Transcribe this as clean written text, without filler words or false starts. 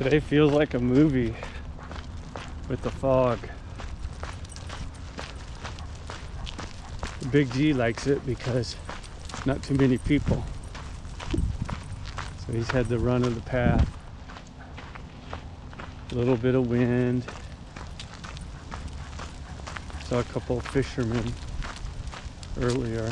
Today feels like a movie with the fog. The Big G likes it because not too many people. So he's had the run of the path. A little bit of wind. Saw a couple of fishermen earlier.